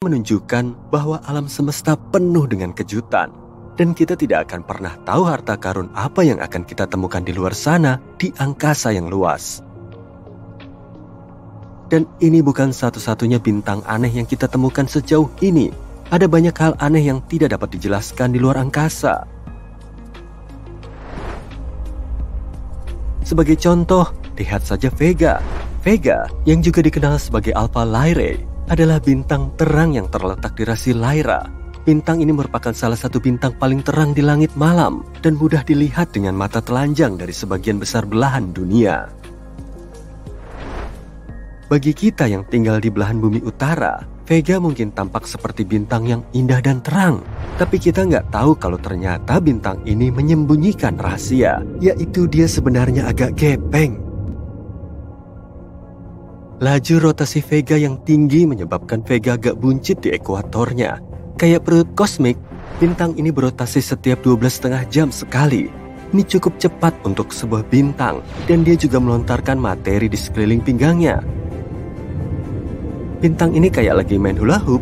menunjukkan bahwa alam semesta penuh dengan kejutan. Dan kita tidak akan pernah tahu harta karun apa yang akan kita temukan di luar sana di angkasa yang luas. Dan ini bukan satu-satunya bintang aneh yang kita temukan sejauh ini. Ada banyak hal aneh yang tidak dapat dijelaskan di luar angkasa. Sebagai contoh, lihat saja Vega. Vega, yang juga dikenal sebagai Alpha Lyrae, adalah bintang terang yang terletak di rasi Lyra. Bintang ini merupakan salah satu bintang paling terang di langit malam dan mudah dilihat dengan mata telanjang dari sebagian besar belahan dunia. Bagi kita yang tinggal di belahan bumi utara, Vega mungkin tampak seperti bintang yang indah dan terang. Tapi kita nggak tahu kalau ternyata bintang ini menyembunyikan rahasia, yaitu dia sebenarnya agak gepeng. Laju rotasi Vega yang tinggi menyebabkan Vega agak buncit di ekuatornya. Kayak perut kosmik, bintang ini berotasi setiap 12,5 jam sekali. Ini cukup cepat untuk sebuah bintang, dan dia juga melontarkan materi di sekeliling pinggangnya. Bintang ini kayak lagi main hula hoop.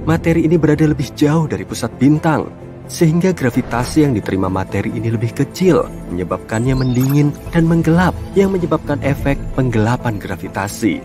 Materi ini berada lebih jauh dari pusat bintang, sehingga gravitasi yang diterima materi ini lebih kecil, menyebabkannya mendingin dan menggelap, yang menyebabkan efek penggelapan gravitasi.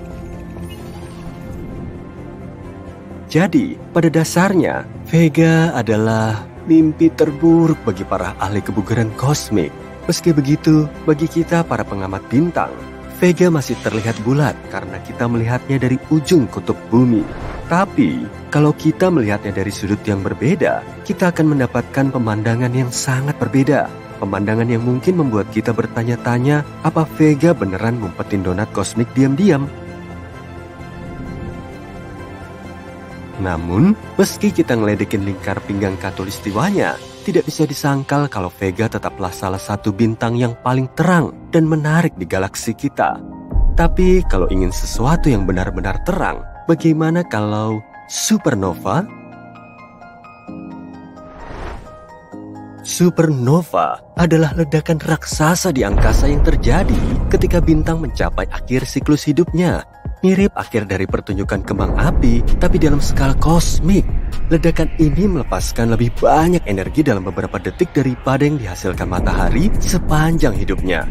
Jadi, pada dasarnya, Vega adalah mimpi terburuk bagi para ahli kebugaran kosmik. Meski begitu, bagi kita para pengamat bintang, Vega masih terlihat bulat karena kita melihatnya dari ujung kutub bumi. Tapi, kalau kita melihatnya dari sudut yang berbeda, kita akan mendapatkan pemandangan yang sangat berbeda. Pemandangan yang mungkin membuat kita bertanya-tanya, apa Vega beneran ngumpetin donat kosmik diam-diam? Namun, meski kita ngeledekin lingkar pinggang khatulistiwanya, tidak bisa disangkal kalau Vega tetaplah salah satu bintang yang paling terang dan menarik di galaksi kita. Tapi kalau ingin sesuatu yang benar-benar terang, bagaimana kalau supernova? Supernova adalah ledakan raksasa di angkasa yang terjadi ketika bintang mencapai akhir siklus hidupnya. Mirip akhir dari pertunjukan kembang api, tapi dalam skala kosmik. Ledakan ini melepaskan lebih banyak energi dalam beberapa detik daripada yang dihasilkan matahari sepanjang hidupnya.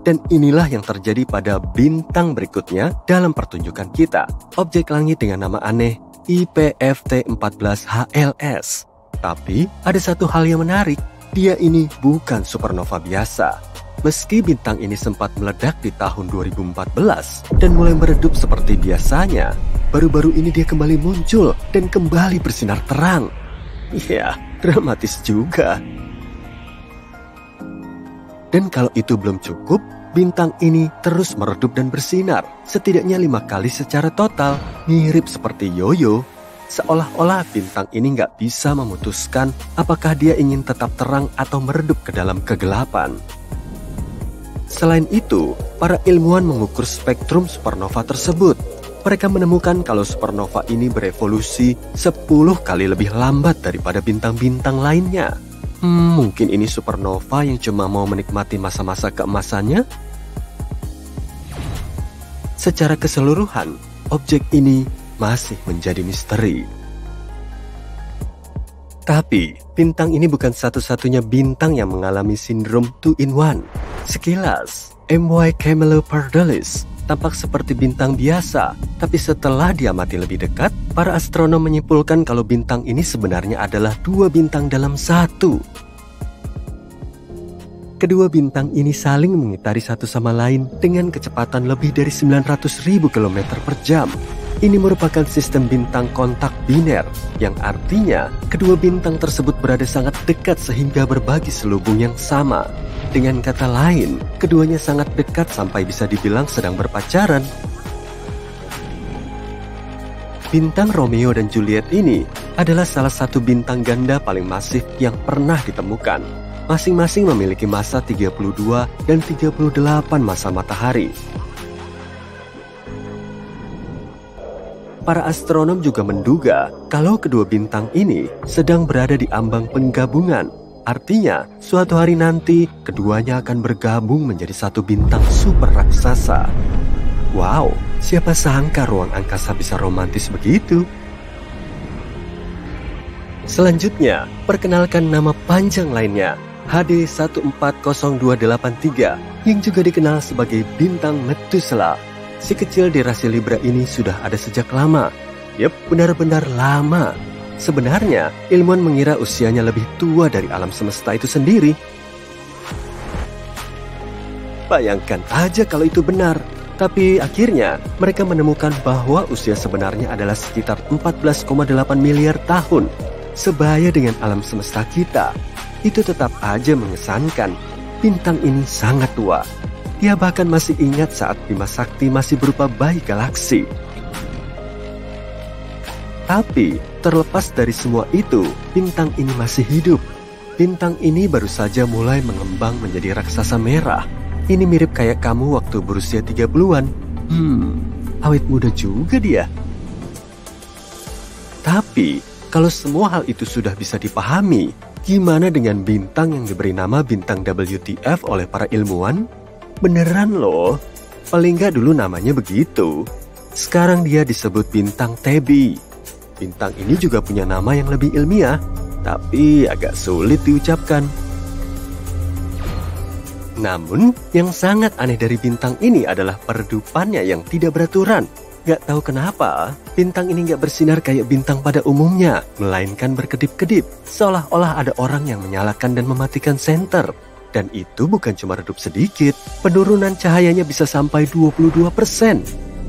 Dan inilah yang terjadi pada bintang berikutnya dalam pertunjukan kita. Objek langit dengan nama aneh IPFT14HLS. Tapi ada satu hal yang menarik, dia ini bukan supernova biasa. Meski bintang ini sempat meledak di tahun 2014 dan mulai meredup seperti biasanya, baru-baru ini dia kembali muncul dan kembali bersinar terang. Ya, dramatis juga. Dan kalau itu belum cukup, bintang ini terus meredup dan bersinar, setidaknya 5 kali secara total, mirip seperti yoyo. Seolah-olah bintang ini nggak bisa memutuskan apakah dia ingin tetap terang atau meredup ke dalam kegelapan. Selain itu, para ilmuwan mengukur spektrum supernova tersebut. Mereka menemukan kalau supernova ini berevolusi 10 kali lebih lambat daripada bintang-bintang lainnya. Mungkin ini supernova yang cuma mau menikmati masa-masa keemasannya? Secara keseluruhan, objek ini masih menjadi misteri. Tapi, bintang ini bukan satu-satunya bintang yang mengalami sindrom 2-in-1. Sekilas, MY Camelopardalis tampak seperti bintang biasa, tapi setelah diamati lebih dekat, para astronom menyimpulkan kalau bintang ini sebenarnya adalah 2 bintang dalam 1. Kedua bintang ini saling mengitari satu sama lain dengan kecepatan lebih dari 900.000 km per jam. Ini merupakan sistem bintang kontak biner, yang artinya kedua bintang tersebut berada sangat dekat sehingga berbagi selubung yang sama. Dengan kata lain, keduanya sangat dekat sampai bisa dibilang sedang berpacaran. Bintang Romeo dan Juliet ini adalah salah satu bintang ganda paling masif yang pernah ditemukan. Masing-masing memiliki massa 32 dan 38 massa matahari. Para astronom juga menduga kalau kedua bintang ini sedang berada di ambang penggabungan. Artinya, suatu hari nanti keduanya akan bergabung menjadi satu bintang super raksasa. Wow, Siapa sangka ruang angkasa bisa romantis begitu? Selanjutnya, perkenalkan nama panjang lainnya, HD 140283, yang juga dikenal sebagai bintang Methuselah. Si kecil di rasi Libra ini sudah ada sejak lama. Yep, benar-benar lama. Sebenarnya, ilmuwan mengira usianya lebih tua dari alam semesta itu sendiri. Bayangkan aja kalau itu benar. Tapi akhirnya, mereka menemukan bahwa usia sebenarnya adalah sekitar 14,8 miliar tahun. Sebaya dengan alam semesta kita, itu tetap aja mengesankan. Bintang ini sangat tua. Dia bahkan masih ingat saat Bima Sakti masih berupa bayi galaksi. Tapi, terlepas dari semua itu, bintang ini masih hidup. Bintang ini baru saja mulai mengembang menjadi raksasa merah. Ini mirip kayak kamu waktu berusia 30-an. Awet muda juga dia. Tapi, kalau semua hal itu sudah bisa dipahami, gimana dengan bintang yang diberi nama bintang WTF oleh para ilmuwan? Beneran loh, paling nggak dulu namanya begitu. Sekarang dia disebut bintang Tebi. Bintang ini juga punya nama yang lebih ilmiah, tapi agak sulit diucapkan. Namun, yang sangat aneh dari bintang ini adalah peredupannya yang tidak beraturan. Gak tahu kenapa, bintang ini gak bersinar kayak bintang pada umumnya, melainkan berkedip-kedip, seolah-olah ada orang yang menyalakan dan mematikan senter. Dan itu bukan cuma redup sedikit, penurunan cahayanya bisa sampai 22%.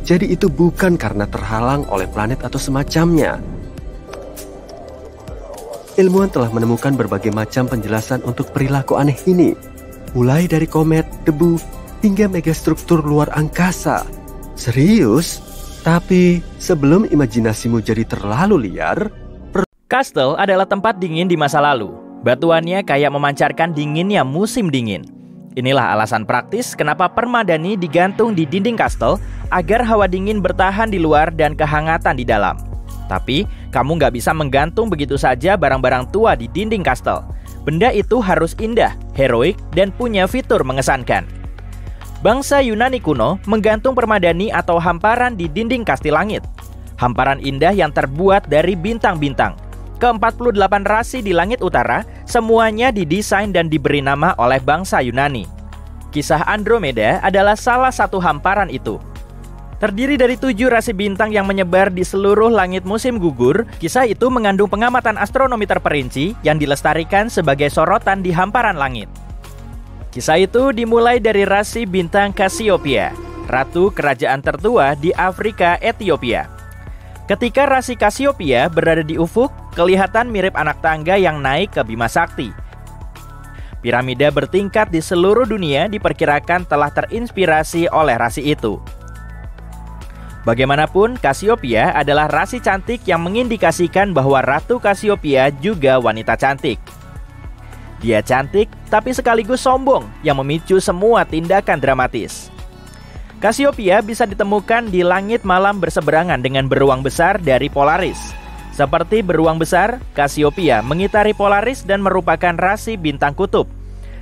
Jadi itu bukan karena terhalang oleh planet atau semacamnya. Ilmuwan telah menemukan berbagai macam penjelasan untuk perilaku aneh ini. Mulai dari komet, debu, hingga megastruktur luar angkasa. Serius? Tapi sebelum imajinasimu jadi terlalu liar, Kastel adalah tempat dingin di masa lalu. Batuannya kayak memancarkan dinginnya musim dingin. Inilah alasan praktis kenapa permadani digantung di dinding kastel agar hawa dingin bertahan di luar dan kehangatan di dalam. Tapi, kamu nggak bisa menggantung begitu saja barang-barang tua di dinding kastel. Benda itu harus indah, heroik, dan punya fitur mengesankan. Bangsa Yunani kuno menggantung permadani atau hamparan di dinding kastil langit. Hamparan indah yang terbuat dari bintang-bintang. Ke-48 rasi di langit utara, semuanya didesain dan diberi nama oleh bangsa Yunani. Kisah Andromeda adalah salah satu hamparan itu. Terdiri dari 7 rasi bintang yang menyebar di seluruh langit musim gugur, kisah itu mengandung pengamatan astronomi terperinci yang dilestarikan sebagai sorotan di hamparan langit. Kisah itu dimulai dari rasi bintang Cassiopeia, ratu kerajaan tertua di Afrika Ethiopia. Ketika rasi Cassiopeia berada di ufuk, kelihatan mirip anak tangga yang naik ke Bima Sakti. Piramida bertingkat di seluruh dunia diperkirakan telah terinspirasi oleh rasi itu. Bagaimanapun, Cassiopeia adalah rasi cantik yang mengindikasikan bahwa Ratu Cassiopeia juga wanita cantik. Dia cantik, tapi sekaligus sombong yang memicu semua tindakan dramatis. Cassiopeia bisa ditemukan di langit malam berseberangan dengan beruang besar dari Polaris. Seperti beruang besar, Cassiopeia mengitari Polaris dan merupakan rasi bintang kutub.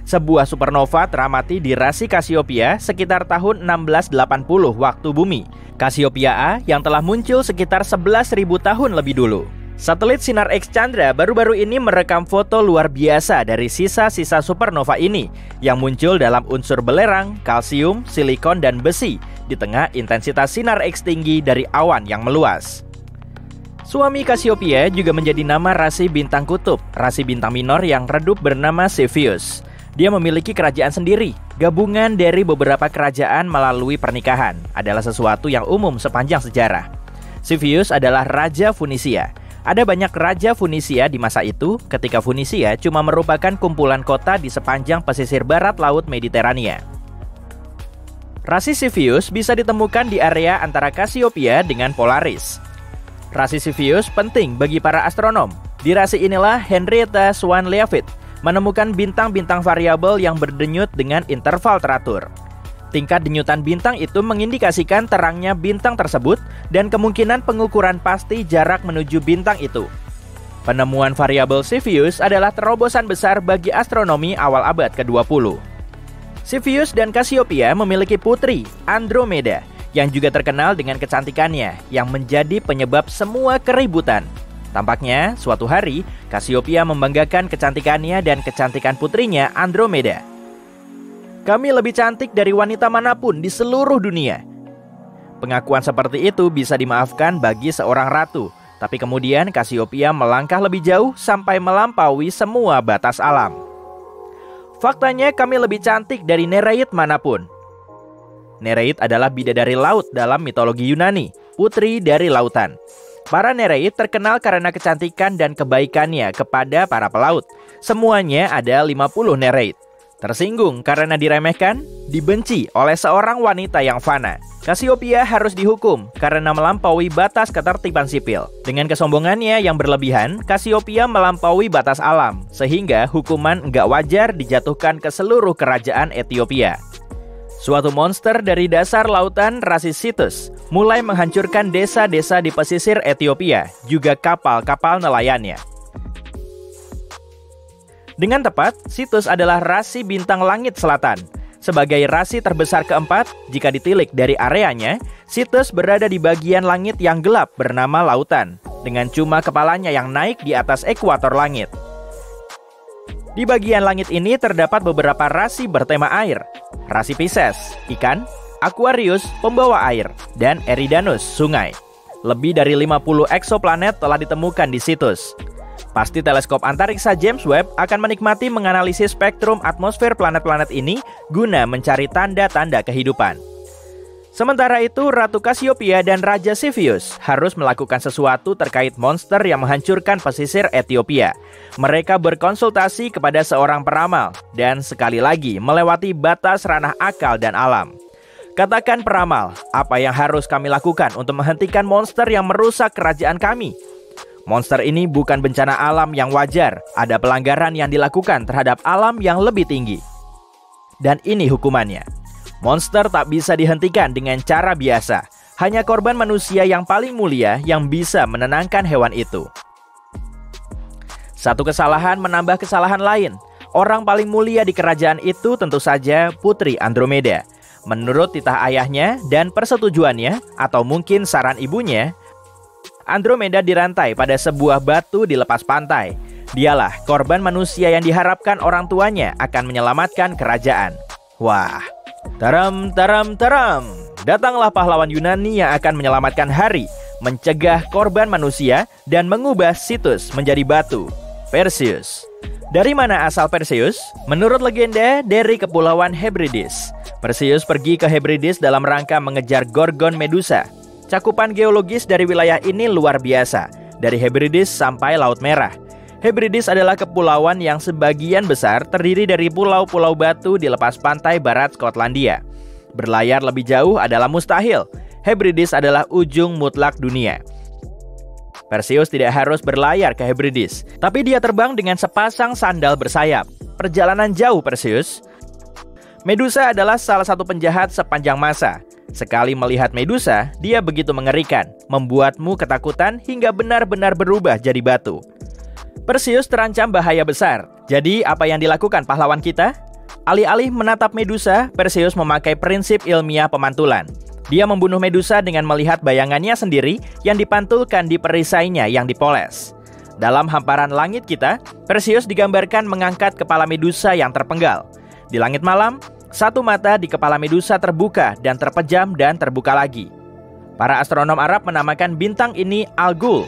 Sebuah supernova teramati di rasi Cassiopeia sekitar tahun 1680 waktu bumi. Cassiopeia A yang telah muncul sekitar 11.000 tahun lebih dulu. Satelit Sinar X Chandra baru-baru ini merekam foto luar biasa dari sisa-sisa supernova ini yang muncul dalam unsur belerang, kalsium, silikon, dan besi di tengah intensitas sinar X tinggi dari awan yang meluas. Suami Cassiopeia juga menjadi nama rasi bintang kutub, rasi bintang minor yang redup bernama Cepheus. Dia memiliki kerajaan sendiri. Gabungan dari beberapa kerajaan melalui pernikahan adalah sesuatu yang umum sepanjang sejarah. Cepheus adalah Raja Funisia. Ada banyak Raja Funisia di masa itu ketika Funisia cuma merupakan kumpulan kota di sepanjang pesisir barat Laut Mediterania. Rasi Cepheus bisa ditemukan di area antara Cassiopeia dengan Polaris. Rasi Cepheus penting bagi para astronom. Di rasi inilah Henrietta Swan Leavitt menemukan bintang-bintang variabel yang berdenyut dengan interval teratur. Tingkat denyutan bintang itu mengindikasikan terangnya bintang tersebut dan kemungkinan pengukuran pasti jarak menuju bintang itu. Penemuan variabel Cepheus adalah terobosan besar bagi astronomi awal abad ke-20. Cepheus dan Cassiopeia memiliki putri, Andromeda, yang juga terkenal dengan kecantikannya yang menjadi penyebab semua keributan. Tampaknya suatu hari Cassiopeia membanggakan kecantikannya dan kecantikan putrinya Andromeda. Kami lebih cantik dari wanita manapun di seluruh dunia. Pengakuan seperti itu bisa dimaafkan bagi seorang ratu, tapi kemudian Cassiopeia melangkah lebih jauh sampai melampaui semua batas alam. Faktanya kami lebih cantik dari Nereid manapun. Nereid adalah bidadari laut dalam mitologi Yunani, putri dari lautan. Para Nereid terkenal karena kecantikan dan kebaikannya kepada para pelaut. Semuanya ada 50 Nereid. Tersinggung karena diremehkan, dibenci oleh seorang wanita yang fana. Cassiopeia harus dihukum karena melampaui batas ketertiban sipil. Dengan kesombongannya yang berlebihan, Cassiopeia melampaui batas alam, sehingga hukuman enggak wajar dijatuhkan ke seluruh kerajaan Ethiopia. Suatu monster dari dasar lautan rasi Cetus mulai menghancurkan desa-desa di pesisir Ethiopia, juga kapal-kapal nelayannya. Dengan tepat, Cetus adalah rasi bintang langit selatan. Sebagai rasi terbesar keempat, jika ditilik dari areanya, Cetus berada di bagian langit yang gelap bernama lautan, dengan cuma kepalanya yang naik di atas ekuator langit. Di bagian langit ini terdapat beberapa rasi bertema air. Rasi Pisces, ikan, Aquarius, pembawa air, dan Eridanus, sungai. Lebih dari 50 eksoplanet telah ditemukan di Cetus. Pasti teleskop antariksa James Webb akan menikmati menganalisis spektrum atmosfer planet-planet ini guna mencari tanda-tanda kehidupan. Sementara itu, Ratu Cassiopeia dan Raja Cepheus harus melakukan sesuatu terkait monster yang menghancurkan pesisir Ethiopia. Mereka berkonsultasi kepada seorang peramal dan sekali lagi melewati batas ranah akal dan alam. Katakan peramal, apa yang harus kami lakukan untuk menghentikan monster yang merusak kerajaan kami? Monster ini bukan bencana alam yang wajar, ada pelanggaran yang dilakukan terhadap alam yang lebih tinggi. Dan ini hukumannya. Monster tak bisa dihentikan dengan cara biasa. Hanya korban manusia yang paling mulia yang bisa menenangkan hewan itu. Satu kesalahan menambah kesalahan lain. Orang paling mulia di kerajaan itu tentu saja Putri Andromeda. Menurut titah ayahnya dan persetujuannya, atau mungkin saran ibunya, Andromeda dirantai pada sebuah batu di lepas pantai. Dialah korban manusia yang diharapkan orang tuanya akan menyelamatkan kerajaan. Wah, taram. Datanglah pahlawan Yunani yang akan menyelamatkan hari, mencegah korban manusia, dan mengubah Cetus menjadi batu. Perseus. Dari mana asal Perseus? Menurut legenda, dari Kepulauan Hebrides. Perseus pergi ke Hebrides dalam rangka mengejar Gorgon Medusa. Cakupan geologis dari wilayah ini luar biasa, dari Hebrides sampai Laut Merah. Hebrides adalah kepulauan yang sebagian besar terdiri dari pulau-pulau batu di lepas pantai barat Skotlandia. Berlayar lebih jauh adalah mustahil. Hebrides adalah ujung mutlak dunia. Perseus tidak harus berlayar ke Hebrides, tapi dia terbang dengan sepasang sandal bersayap. Perjalanan jauh Perseus. Medusa adalah salah satu penjahat sepanjang masa. Sekali melihat Medusa, dia begitu mengerikan, membuatmu ketakutan hingga benar-benar berubah jadi batu. Perseus terancam bahaya besar. Jadi apa yang dilakukan pahlawan kita? Alih-alih menatap Medusa, Perseus memakai prinsip ilmiah pemantulan. Dia membunuh Medusa dengan melihat bayangannya sendiri yang dipantulkan di perisainya yang dipoles. Dalam hamparan langit kita, Perseus digambarkan mengangkat kepala Medusa yang terpenggal. Di langit malam, satu mata di kepala Medusa terbuka dan terpejam dan terbuka lagi. Para astronom Arab menamakan bintang ini Al-Ghul.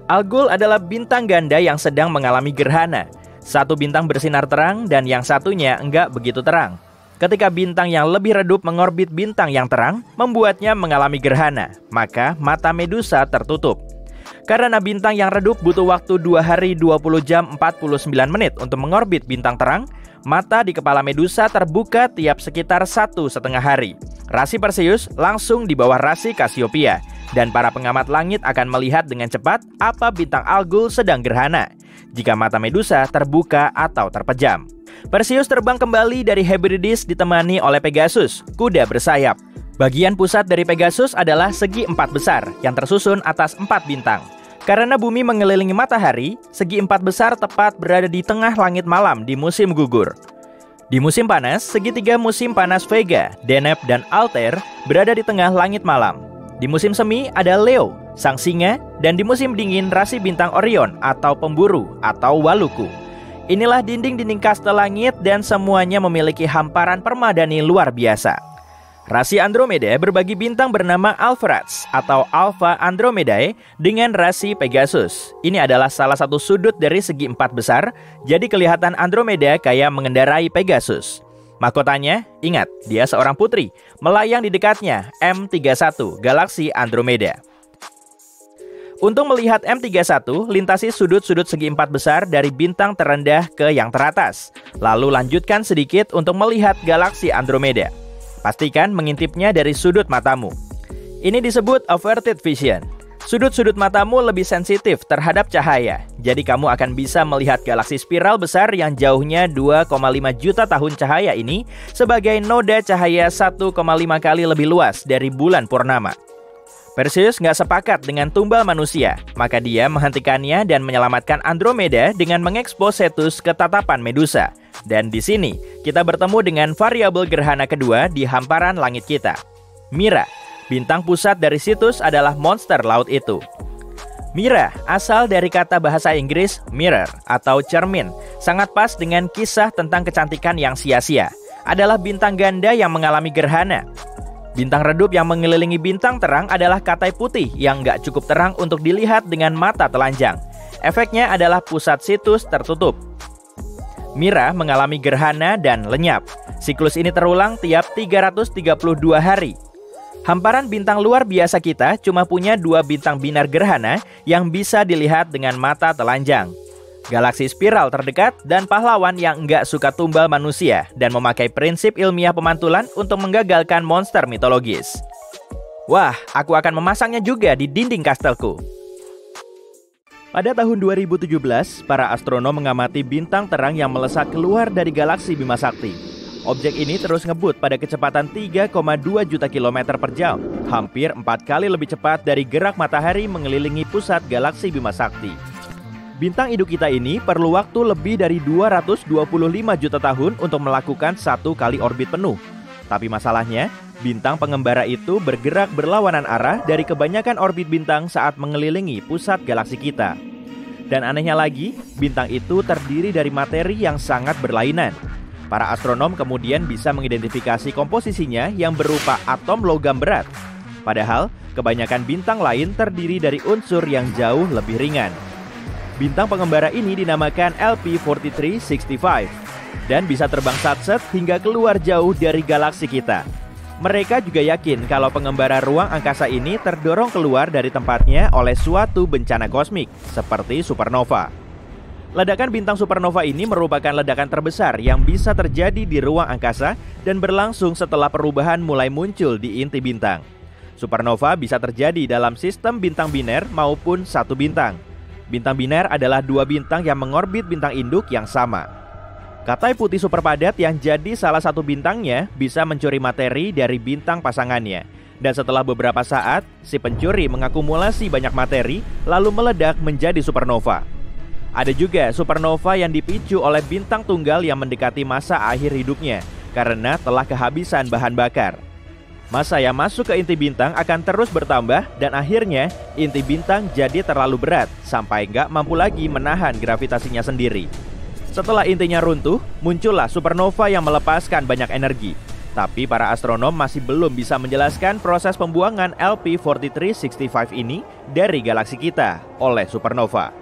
Al-Ghul adalah bintang ganda yang sedang mengalami gerhana. Satu bintang bersinar terang dan yang satunya enggak begitu terang. Ketika bintang yang lebih redup mengorbit bintang yang terang, membuatnya mengalami gerhana, maka mata Medusa tertutup. Karena bintang yang redup butuh waktu 2 hari 20 jam 49 menit untuk mengorbit bintang terang, mata di kepala Medusa terbuka tiap sekitar 1,5 hari. Rasi Perseus langsung di bawah rasi Cassiopeia, dan para pengamat langit akan melihat dengan cepat apa bintang Al-Ghul sedang gerhana, jika mata Medusa terbuka atau terpejam. Perseus terbang kembali dari Hebrides ditemani oleh Pegasus, kuda bersayap. Bagian pusat dari Pegasus adalah segi 4 besar yang tersusun atas 4 bintang. Karena bumi mengelilingi matahari, segi 4 besar tepat berada di tengah langit malam di musim gugur. Di musim panas, segitiga musim panas Vega, Deneb, dan Altair berada di tengah langit malam. Di musim semi ada Leo, sang singa, dan di musim dingin rasi bintang Orion atau pemburu atau Waluku. Inilah dinding-dinding kastel langit dan semuanya memiliki hamparan permadani luar biasa. Rasi Andromeda berbagi bintang bernama Alpheratz atau Alpha Andromedae dengan rasi Pegasus. Ini adalah salah satu sudut dari segi empat besar, jadi kelihatan Andromeda kayak mengendarai Pegasus. Mahkotanya, ingat, dia seorang putri, melayang di dekatnya M31, galaksi Andromeda. Untuk melihat M31, lintasi sudut-sudut segi empat besar dari bintang terendah ke yang teratas. Lalu lanjutkan sedikit untuk melihat galaksi Andromeda. Pastikan mengintipnya dari sudut matamu. Ini disebut averted vision. Sudut-sudut matamu lebih sensitif terhadap cahaya. Jadi kamu akan bisa melihat galaksi spiral besar yang jauhnya 2,5 juta tahun cahaya ini sebagai noda cahaya 1,5 kali lebih luas dari bulan purnama. Perseus nggak sepakat dengan tumbal manusia, maka dia menghentikannya dan menyelamatkan Andromeda dengan mengekspos Cetus ke tatapan Medusa. Dan di sini, kita bertemu dengan variabel gerhana kedua di hamparan langit kita. Mira, bintang pusat dari Cetus adalah monster laut itu. Mira asal dari kata bahasa Inggris mirror atau cermin, sangat pas dengan kisah tentang kecantikan yang sia-sia. Adalah bintang ganda yang mengalami gerhana. Bintang redup yang mengelilingi bintang terang adalah katai putih yang nggak cukup terang untuk dilihat dengan mata telanjang. Efeknya adalah pusat Cetus tertutup. Mira mengalami gerhana dan lenyap. Siklus ini terulang tiap 332 hari. Hamparan bintang luar biasa kita cuma punya 2 bintang binar gerhana yang bisa dilihat dengan mata telanjang. Galaksi spiral terdekat dan pahlawan yang nggak suka tumbal manusia dan memakai prinsip ilmiah pemantulan untuk menggagalkan monster mitologis. Wah, aku akan memasangnya juga di dinding kastelku. Pada tahun 2017, para astronom mengamati bintang terang yang melesat keluar dari galaksi Bima Sakti. Objek ini terus ngebut pada kecepatan 3,2 juta kilometer per jam, hampir 4 kali lebih cepat dari gerak matahari mengelilingi pusat galaksi Bima Sakti. Bintang induk kita ini perlu waktu lebih dari 225 juta tahun untuk melakukan 1 kali orbit penuh. Tapi masalahnya, bintang pengembara itu bergerak berlawanan arah dari kebanyakan orbit bintang saat mengelilingi pusat galaksi kita. Dan anehnya lagi, bintang itu terdiri dari materi yang sangat berlainan. Para astronom kemudian bisa mengidentifikasi komposisinya yang berupa atom logam berat. Padahal, kebanyakan bintang lain terdiri dari unsur yang jauh lebih ringan. Bintang pengembara ini dinamakan LP4365 dan bisa terbang satset hingga keluar jauh dari galaksi kita. Mereka juga yakin kalau pengembara ruang angkasa ini terdorong keluar dari tempatnya oleh suatu bencana kosmik, seperti supernova. Ledakan bintang supernova ini merupakan ledakan terbesar yang bisa terjadi di ruang angkasa dan berlangsung setelah perubahan mulai muncul di inti bintang. Supernova bisa terjadi dalam sistem bintang biner maupun satu bintang. Bintang biner adalah 2 bintang yang mengorbit bintang induk yang sama. Katai putih super padat yang jadi salah satu bintangnya bisa mencuri materi dari bintang pasangannya. Dan setelah beberapa saat, si pencuri mengakumulasi banyak materi lalu meledak menjadi supernova. Ada juga supernova yang dipicu oleh bintang tunggal yang mendekati masa akhir hidupnya karena telah kehabisan bahan bakar. Masa yang masuk ke inti bintang akan terus bertambah dan akhirnya inti bintang jadi terlalu berat sampai nggak mampu lagi menahan gravitasinya sendiri. Setelah intinya runtuh, muncullah supernova yang melepaskan banyak energi. Tapi para astronom masih belum bisa menjelaskan proses pembuangan LP4365 ini dari galaksi kita oleh supernova.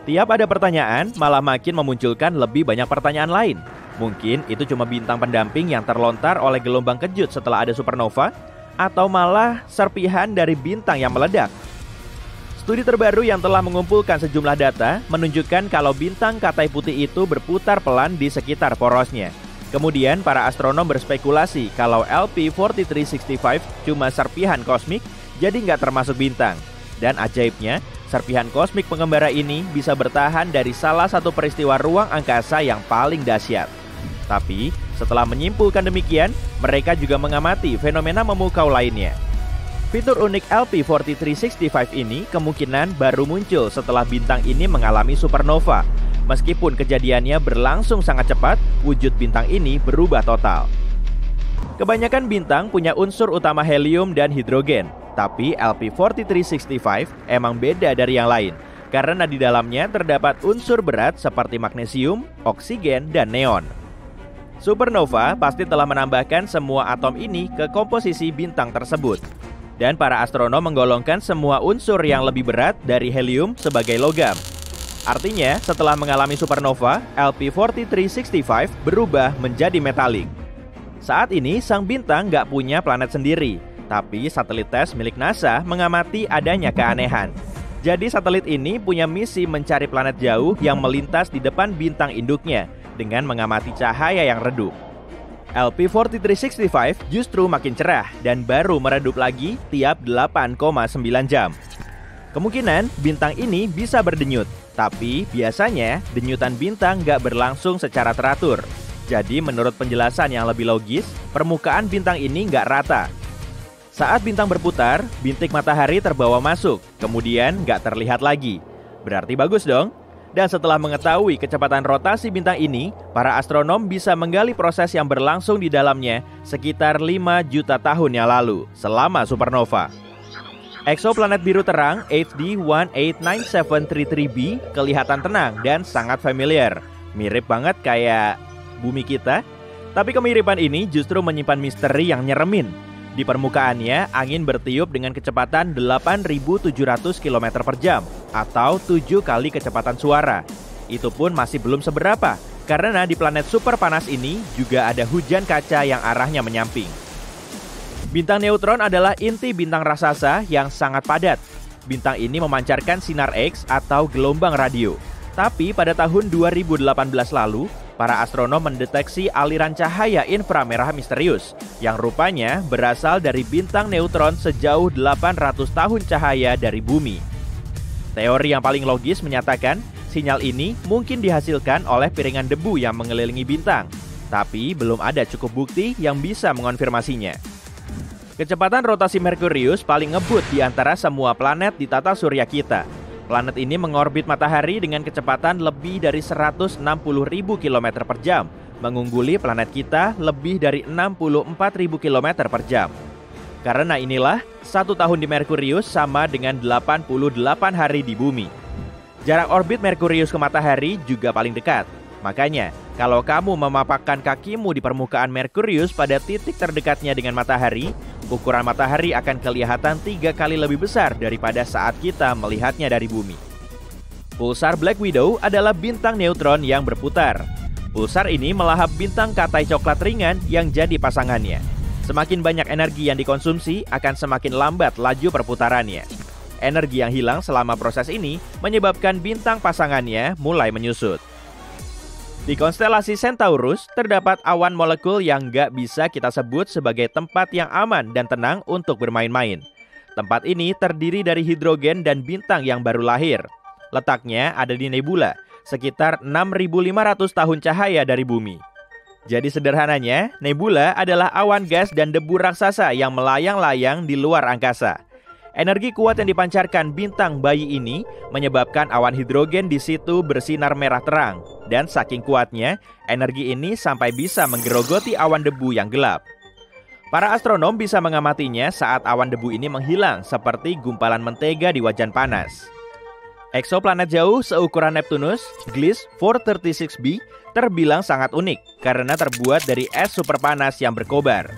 Tiap ada pertanyaan, malah makin memunculkan lebih banyak pertanyaan lain. Mungkin itu cuma bintang pendamping yang terlontar oleh gelombang kejut setelah ada supernova, atau malah serpihan dari bintang yang meledak. Studi terbaru yang telah mengumpulkan sejumlah data menunjukkan kalau bintang katai putih itu berputar pelan di sekitar porosnya. Kemudian para astronom berspekulasi kalau LP4365 cuma serpihan kosmik, jadi nggak termasuk bintang. Dan ajaibnya, serpihan kosmik pengembara ini bisa bertahan dari salah satu peristiwa ruang angkasa yang paling dahsyat. Tapi setelah menyimpulkan demikian, mereka juga mengamati fenomena memukau lainnya. Fitur unik LP4365 ini kemungkinan baru muncul setelah bintang ini mengalami supernova. Meskipun kejadiannya berlangsung sangat cepat, wujud bintang ini berubah total. Kebanyakan bintang punya unsur utama helium dan hidrogen, tapi LP4365 emang beda dari yang lain, karena di dalamnya terdapat unsur berat seperti magnesium, oksigen, dan neon. Supernova pasti telah menambahkan semua atom ini ke komposisi bintang tersebut. Dan para astronom menggolongkan semua unsur yang lebih berat dari helium sebagai logam. Artinya, setelah mengalami supernova, LP4365 berubah menjadi metalik. Saat ini, sang bintang nggak punya planet sendiri, tapi satelit tes milik NASA mengamati adanya keanehan. Jadi satelit ini punya misi mencari planet jauh yang melintas di depan bintang induknya dengan mengamati cahaya yang redup. LP4365 justru makin cerah dan baru meredup lagi tiap 8,9 jam. Kemungkinan bintang ini bisa berdenyut, tapi biasanya denyutan bintang nggak berlangsung secara teratur. Jadi menurut penjelasan yang lebih logis, permukaan bintang ini nggak rata. Saat bintang berputar, bintik matahari terbawa masuk, kemudian nggak terlihat lagi. Berarti bagus dong? Dan setelah mengetahui kecepatan rotasi bintang ini, para astronom bisa menggali proses yang berlangsung di dalamnya sekitar 5 juta tahun yang lalu, selama supernova. Eksoplanet biru terang HD 189733b kelihatan tenang dan sangat familiar. Mirip banget kayak bumi kita, tapi kemiripan ini justru menyimpan misteri yang nyeremin. Di permukaannya, angin bertiup dengan kecepatan 8.700 km per jam atau 7 kali kecepatan suara. Itu pun masih belum seberapa, karena di planet super panas ini juga ada hujan kaca yang arahnya menyamping. Bintang neutron adalah inti bintang raksasa yang sangat padat. Bintang ini memancarkan sinar X atau gelombang radio. Tapi pada tahun 2018 lalu, para astronom mendeteksi aliran cahaya inframerah misterius yang rupanya berasal dari bintang neutron sejauh 800 tahun cahaya dari bumi. Teori yang paling logis menyatakan sinyal ini mungkin dihasilkan oleh piringan debu yang mengelilingi bintang, tapi belum ada cukup bukti yang bisa mengonfirmasinya. Kecepatan rotasi Merkurius paling ngebut di antara semua planet di tata surya kita. Planet ini mengorbit matahari dengan kecepatan lebih dari 160.000 km per jam, mengungguli planet kita lebih dari 64.000 km per jam. Karena inilah, 1 tahun di Merkurius sama dengan 88 hari di bumi. Jarak orbit Merkurius ke matahari juga paling dekat. Makanya, kalau kamu memapakkan kakimu di permukaan Merkurius pada titik terdekatnya dengan matahari, ukuran matahari akan kelihatan 3 kali lebih besar daripada saat kita melihatnya dari bumi. Pulsar Black Widow adalah bintang neutron yang berputar. Pulsar ini melahap bintang katai coklat ringan yang jadi pasangannya. Semakin banyak energi yang dikonsumsi, akan semakin lambat laju perputarannya. Energi yang hilang selama proses ini menyebabkan bintang pasangannya mulai menyusut. Di konstelasi Centaurus, terdapat awan molekul yang nggak bisa kita sebut sebagai tempat yang aman dan tenang untuk bermain-main. Tempat ini terdiri dari hidrogen dan bintang yang baru lahir. Letaknya ada di nebula, sekitar 6.500 tahun cahaya dari bumi. Jadi sederhananya, nebula adalah awan gas dan debu raksasa yang melayang-layang di luar angkasa. Energi kuat yang dipancarkan bintang bayi ini menyebabkan awan hidrogen di situ bersinar merah terang. Dan saking kuatnya, energi ini sampai bisa menggerogoti awan debu yang gelap. Para astronom bisa mengamatinya saat awan debu ini menghilang seperti gumpalan mentega di wajan panas. Eksoplanet jauh seukuran Neptunus, Gliese 436b, terbilang sangat unik karena terbuat dari es superpanas yang berkobar.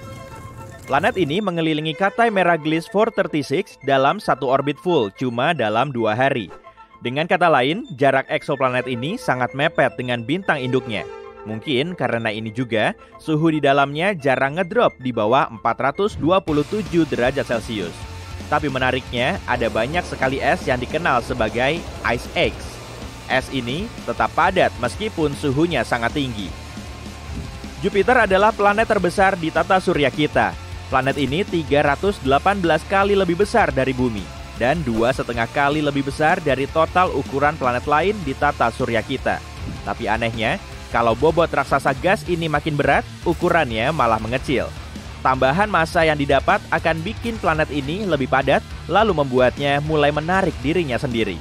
Planet ini mengelilingi katai merah Gliese 436 dalam satu orbit full cuma dalam 2 hari. Dengan kata lain, jarak eksoplanet ini sangat mepet dengan bintang induknya. Mungkin karena ini juga, suhu di dalamnya jarang ngedrop di bawah 427 derajat Celcius. Tapi menariknya, ada banyak sekali es yang dikenal sebagai Ice X. Es ini tetap padat meskipun suhunya sangat tinggi. Jupiter adalah planet terbesar di tata surya kita. Planet ini 318 kali lebih besar dari bumi dan 2,5 kali lebih besar dari total ukuran planet lain di tata surya kita. Tapi anehnya, kalau bobot raksasa gas ini makin berat, ukurannya malah mengecil. Tambahan massa yang didapat akan bikin planet ini lebih padat, lalu membuatnya mulai menarik dirinya sendiri.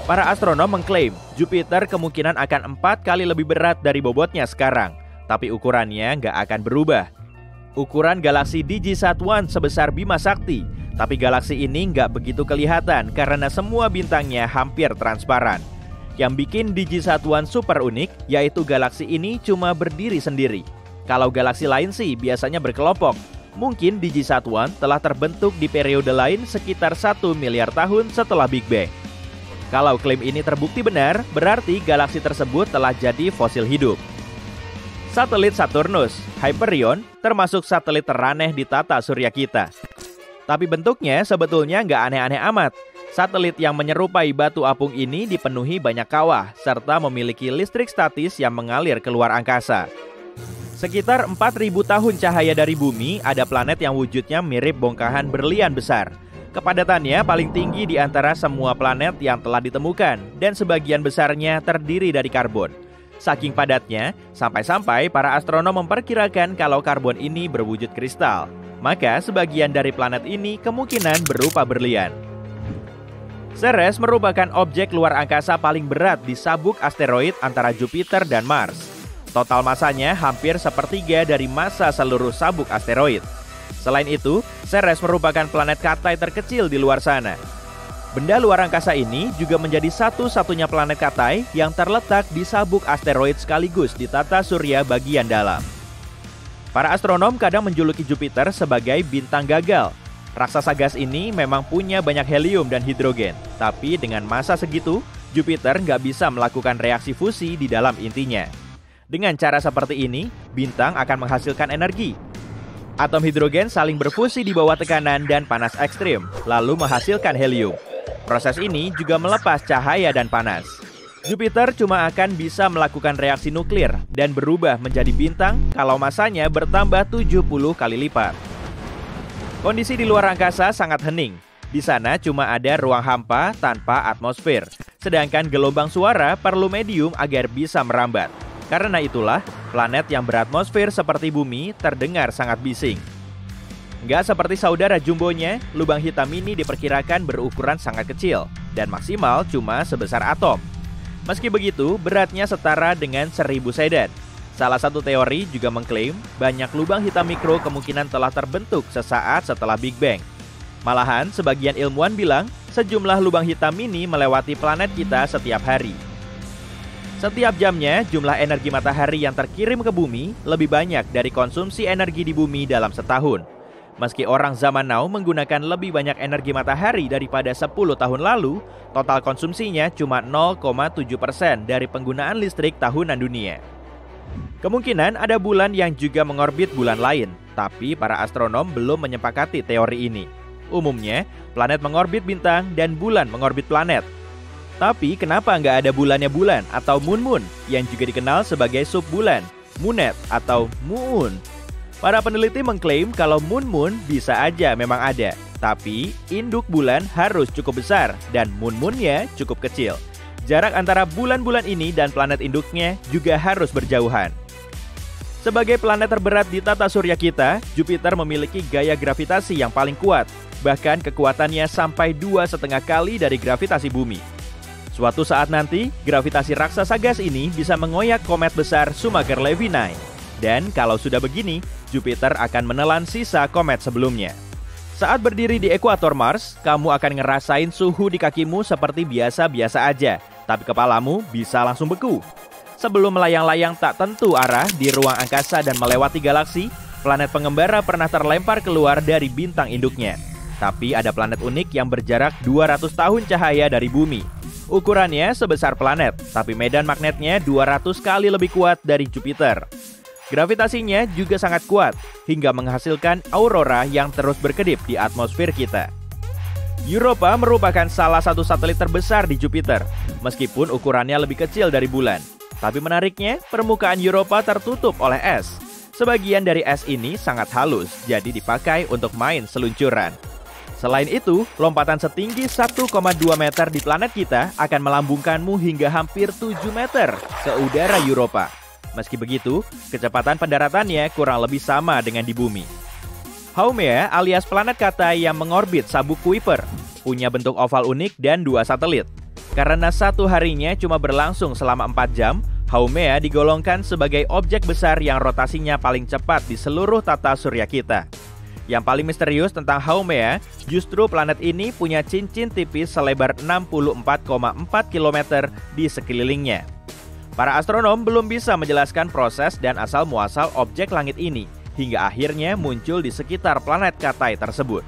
Para astronom mengklaim Jupiter kemungkinan akan 4 kali lebih berat dari bobotnya sekarang, tapi ukurannya nggak akan berubah. Ukuran galaksi DG-SAT-1 sebesar Bima Sakti, tapi galaksi ini nggak begitu kelihatan karena semua bintangnya hampir transparan. Yang bikin DG-SAT-1 super unik, yaitu galaksi ini cuma berdiri sendiri. Kalau galaksi lain sih biasanya berkelompok. Mungkin DG-SAT-1 telah terbentuk di periode lain sekitar 1 miliar tahun setelah Big Bang. Kalau klaim ini terbukti benar, berarti galaksi tersebut telah jadi fosil hidup. Satelit Saturnus, Hyperion, termasuk satelit teraneh di tata surya kita. Tapi bentuknya sebetulnya nggak aneh-aneh amat. Satelit yang menyerupai batu apung ini dipenuhi banyak kawah, serta memiliki listrik statis yang mengalir keluar angkasa. Sekitar 4.000 tahun cahaya dari bumi, ada planet yang wujudnya mirip bongkahan berlian besar. Kepadatannya paling tinggi di antara semua planet yang telah ditemukan, dan sebagian besarnya terdiri dari karbon. Saking padatnya, sampai-sampai para astronom memperkirakan kalau karbon ini berwujud kristal. Maka sebagian dari planet ini kemungkinan berupa berlian. Ceres merupakan objek luar angkasa paling berat di sabuk asteroid antara Jupiter dan Mars. Total masanya hampir sepertiga dari massa seluruh sabuk asteroid. Selain itu, Ceres merupakan planet katai terkecil di luar sana. Benda luar angkasa ini juga menjadi satu-satunya planet katai yang terletak di sabuk asteroid sekaligus di tata surya bagian dalam. Para astronom kadang menjuluki Jupiter sebagai bintang gagal. Raksasa gas ini memang punya banyak helium dan hidrogen, tapi dengan massa segitu, Jupiter nggak bisa melakukan reaksi fusi di dalam intinya. Dengan cara seperti ini, bintang akan menghasilkan energi. Atom hidrogen saling berfusi di bawah tekanan dan panas ekstrim, lalu menghasilkan helium. Proses ini juga melepas cahaya dan panas. Jupiter cuma akan bisa melakukan reaksi nuklir dan berubah menjadi bintang kalau masanya bertambah 70 kali lipat. Kondisi di luar angkasa sangat hening. Di sana cuma ada ruang hampa tanpa atmosfer, sedangkan gelombang suara perlu medium agar bisa merambat. Karena itulah, planet yang beratmosfer seperti bumi terdengar sangat bising. Nggak seperti saudara jumbonya, lubang hitam ini diperkirakan berukuran sangat kecil dan maksimal cuma sebesar atom. Meski begitu, beratnya setara dengan 1000 sedan. Salah satu teori juga mengklaim banyak lubang hitam mikro kemungkinan telah terbentuk sesaat setelah Big Bang. Malahan, sebagian ilmuwan bilang sejumlah lubang hitam ini melewati planet kita setiap hari. Setiap jamnya, jumlah energi matahari yang terkirim ke bumi lebih banyak dari konsumsi energi di bumi dalam setahun. Meski orang zaman now menggunakan lebih banyak energi matahari daripada 10 tahun lalu, total konsumsinya cuma 0,7% dari penggunaan listrik tahunan dunia. Kemungkinan ada bulan yang juga mengorbit bulan lain, tapi para astronom belum menyepakati teori ini. Umumnya, planet mengorbit bintang dan bulan mengorbit planet. Tapi kenapa nggak ada bulannya bulan atau moon yang juga dikenal sebagai subbulan, moonet atau moon? Para peneliti mengklaim kalau moon bisa aja memang ada, tapi induk bulan harus cukup besar dan moonnya cukup kecil. Jarak antara bulan-bulan ini dan planet induknya juga harus berjauhan. Sebagai planet terberat di tata surya kita, Jupiter memiliki gaya gravitasi yang paling kuat, bahkan kekuatannya sampai 2,5 kali dari gravitasi bumi. Suatu saat nanti, gravitasi raksasa gas ini bisa mengoyak komet besar Shoemaker-Levy 9. Dan kalau sudah begini, Jupiter akan menelan sisa komet sebelumnya. Saat berdiri di ekuator Mars, kamu akan ngerasain suhu di kakimu seperti biasa-biasa aja, tapi kepalamu bisa langsung beku. Sebelum melayang-layang tak tentu arah di ruang angkasa dan melewati galaksi, planet pengembara pernah terlempar keluar dari bintang induknya. Tapi ada planet unik yang berjarak 200 tahun cahaya dari bumi. Ukurannya sebesar planet, tapi medan magnetnya 200 kali lebih kuat dari Jupiter. Gravitasinya juga sangat kuat, hingga menghasilkan aurora yang terus berkedip di atmosfer kita. Europa merupakan salah satu satelit terbesar di Jupiter, meskipun ukurannya lebih kecil dari bulan. Tapi menariknya, permukaan Europa tertutup oleh es. Sebagian dari es ini sangat halus, jadi dipakai untuk main seluncuran. Selain itu, lompatan setinggi 1,2 meter di planet kita akan melambungkanmu hingga hampir 7 meter ke udara Europa. Meski begitu, kecepatan pendaratannya kurang lebih sama dengan di bumi. Haumea alias planet katai yang mengorbit sabuk Kuiper punya bentuk oval unik dan 2 satelit. Karena satu harinya cuma berlangsung selama 4 jam, Haumea digolongkan sebagai objek besar yang rotasinya paling cepat di seluruh tata surya kita. Yang paling misterius tentang Haumea, justru planet ini punya cincin tipis selebar 64,4 km di sekelilingnya. Para astronom belum bisa menjelaskan proses dan asal-muasal objek langit ini, hingga akhirnya muncul di sekitar planet Katai tersebut.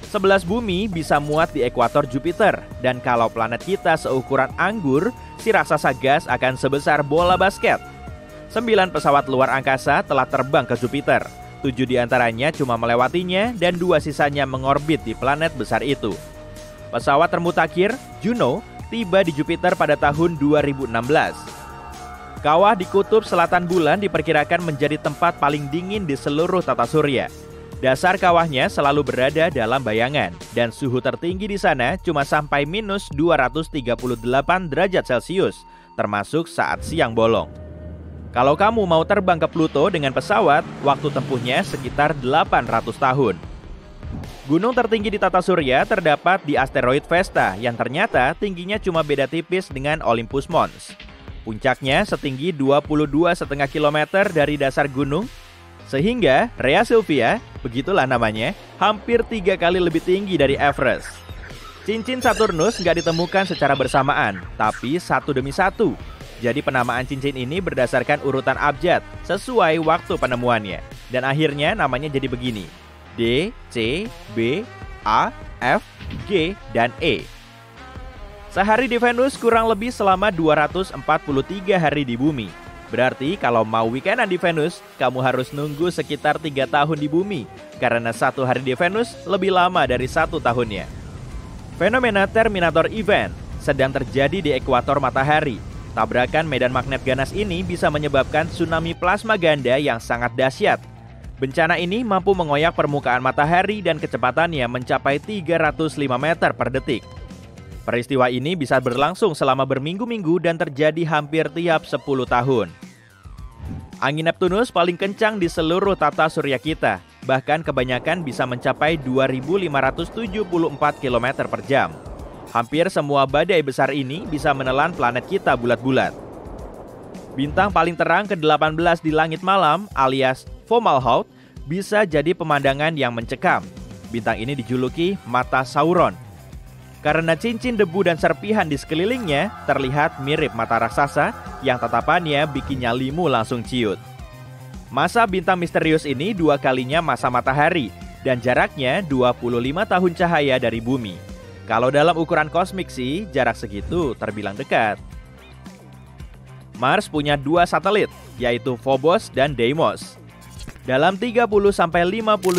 11 bumi bisa muat di ekuator Jupiter, dan kalau planet kita seukuran anggur, si raksasa gas akan sebesar bola basket. 9 pesawat luar angkasa telah terbang ke Jupiter. 7 diantaranya cuma melewatinya dan 2 sisanya mengorbit di planet besar itu. Pesawat termutakhir, Juno, tiba di Jupiter pada tahun 2016. Kawah di kutub selatan bulan diperkirakan menjadi tempat paling dingin di seluruh tata surya. Dasar kawahnya selalu berada dalam bayangan, dan suhu tertinggi di sana cuma sampai minus 238 derajat Celcius, termasuk saat siang bolong. Kalau kamu mau terbang ke Pluto dengan pesawat, waktu tempuhnya sekitar 800 tahun. Gunung tertinggi di tata surya terdapat di asteroid Vesta yang ternyata tingginya cuma beda tipis dengan Olympus Mons. Puncaknya setinggi 22,5 km dari dasar gunung, sehingga Rhea Silvia, begitulah namanya, hampir 3 kali lebih tinggi dari Everest. Cincin Saturnus nggak ditemukan secara bersamaan, tapi satu demi satu. Jadi penamaan cincin ini berdasarkan urutan abjad sesuai waktu penemuannya. Dan akhirnya namanya jadi begini: D, C, B, A, F, G, dan E. Sehari di Venus kurang lebih selama 243 hari di bumi. Berarti kalau mau weekendan di Venus, kamu harus nunggu sekitar 3 tahun di bumi, karena 1 hari di Venus lebih lama dari 1 tahunnya. Fenomena Terminator Event sedang terjadi di ekuator matahari. Tabrakan medan magnet ganas ini bisa menyebabkan tsunami plasma ganda yang sangat dahsyat. Bencana ini mampu mengoyak permukaan matahari dan kecepatannya mencapai 305 meter per detik. Peristiwa ini bisa berlangsung selama berminggu-minggu dan terjadi hampir tiap 10 tahun. Angin Neptunus paling kencang di seluruh tata surya kita, bahkan kebanyakan bisa mencapai 2.574 km per jam. Hampir semua badai besar ini bisa menelan planet kita bulat-bulat. Bintang paling terang ke-18 di langit malam alias Fomalhaut bisa jadi pemandangan yang mencekam. Bintang ini dijuluki mata Sauron. Karena cincin debu dan serpihan di sekelilingnya terlihat mirip mata raksasa yang tatapannya bikin nyalimu langsung ciut. Masa bintang misterius ini 2 kalinya masa matahari dan jaraknya 25 tahun cahaya dari bumi. Kalau dalam ukuran kosmik sih, jarak segitu terbilang dekat. Mars punya 2 satelit, yaitu Phobos dan Deimos. Dalam 30-50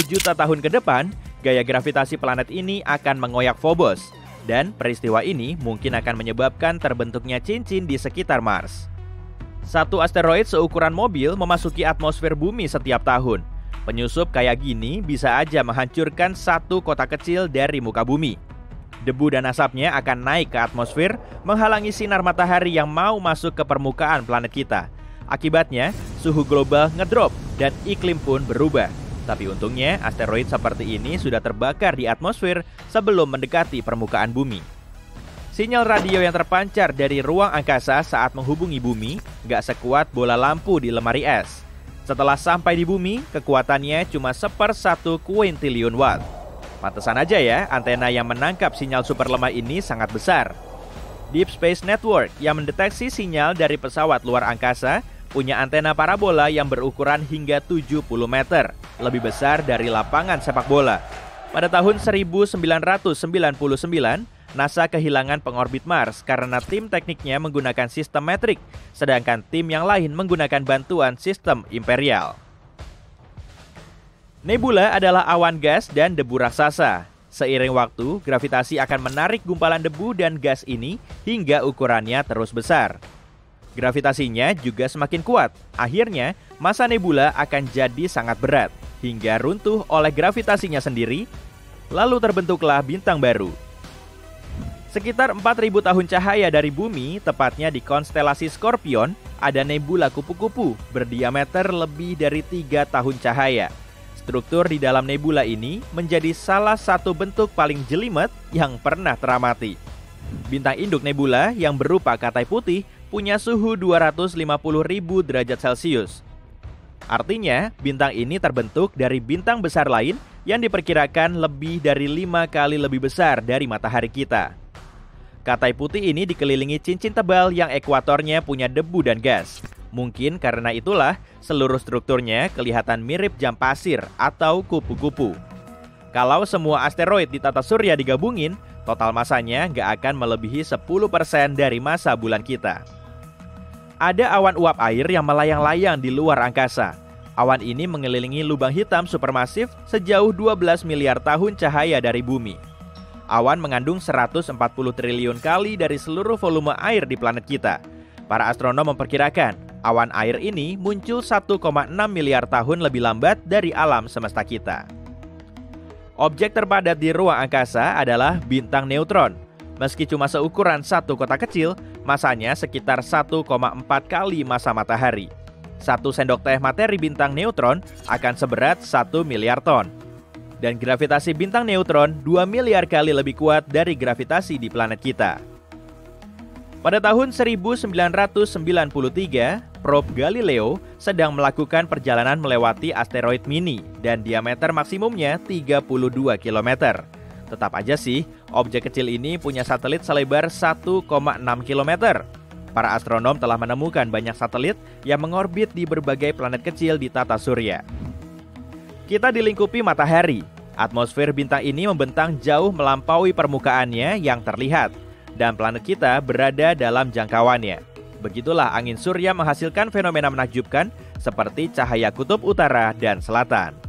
juta tahun ke depan, gaya gravitasi planet ini akan mengoyak Phobos. Dan peristiwa ini mungkin akan menyebabkan terbentuknya cincin di sekitar Mars. 1 asteroid seukuran mobil memasuki atmosfer bumi setiap tahun. Penyusup kayak gini bisa aja menghancurkan 1 kota kecil dari muka bumi. Debu dan asapnya akan naik ke atmosfer, menghalangi sinar matahari yang mau masuk ke permukaan planet kita. Akibatnya, suhu global ngedrop dan iklim pun berubah. Tapi untungnya, asteroid seperti ini sudah terbakar di atmosfer sebelum mendekati permukaan bumi. Sinyal radio yang terpancar dari ruang angkasa saat menghubungi bumi nggak sekuat bola lampu di lemari es. Setelah sampai di bumi, kekuatannya cuma 1/1 kuintillion watt. Pantesan aja ya, antena yang menangkap sinyal super lemah ini sangat besar. Deep Space Network yang mendeteksi sinyal dari pesawat luar angkasa punya antena parabola yang berukuran hingga 70 meter, lebih besar dari lapangan sepak bola. Pada tahun 1999, NASA kehilangan pengorbit Mars karena tim tekniknya menggunakan sistem metrik, sedangkan tim yang lain menggunakan bantuan sistem imperial. Nebula adalah awan gas dan debu raksasa. Seiring waktu, gravitasi akan menarik gumpalan debu dan gas ini hingga ukurannya terus besar. Gravitasinya juga semakin kuat. Akhirnya, massa nebula akan jadi sangat berat, hingga runtuh oleh gravitasinya sendiri, lalu terbentuklah bintang baru. Sekitar 4.000 tahun cahaya dari bumi, tepatnya di konstelasi Scorpion, ada nebula kupu-kupu berdiameter lebih dari 3 tahun cahaya. Struktur di dalam nebula ini menjadi salah satu bentuk paling jelimet yang pernah teramati. Bintang induk nebula yang berupa katai putih punya suhu 250.000 derajat Celcius. Artinya, bintang ini terbentuk dari bintang besar lain yang diperkirakan lebih dari 5 kali lebih besar dari matahari kita. Katai putih ini dikelilingi cincin tebal yang ekuatornya punya debu dan gas. Mungkin karena itulah seluruh strukturnya kelihatan mirip jam pasir atau kupu-kupu. Kalau semua asteroid di tata surya digabungin, total masanya nggak akan melebihi 10% dari massa bulan kita. Ada awan uap air yang melayang-layang di luar angkasa. Awan ini mengelilingi lubang hitam supermasif sejauh 12 miliar tahun cahaya dari bumi. Awan mengandung 140 triliun kali dari seluruh volume air di planet kita. Para astronom memperkirakan awan air ini muncul 1,6 miliar tahun lebih lambat dari alam semesta kita. Objek terpadat di ruang angkasa adalah bintang neutron. Meski cuma seukuran satu kota kecil, masanya sekitar 1,4 kali massa matahari. 1 sendok teh materi bintang neutron akan seberat 1 miliar ton. Dan gravitasi bintang neutron 2 miliar kali lebih kuat dari gravitasi di planet kita. Pada tahun 1993, probe Galileo sedang melakukan perjalanan melewati asteroid Mini dan diameter maksimumnya 32 km. Tetap aja sih, objek kecil ini punya satelit selebar 1,6 km. Para astronom telah menemukan banyak satelit yang mengorbit di berbagai planet kecil di tata surya. Kita dilingkupi matahari. Atmosfer bintang ini membentang jauh melampaui permukaannya yang terlihat, dan planet kita berada dalam jangkauannya. Begitulah angin surya menghasilkan fenomena menakjubkan seperti cahaya kutub utara dan selatan.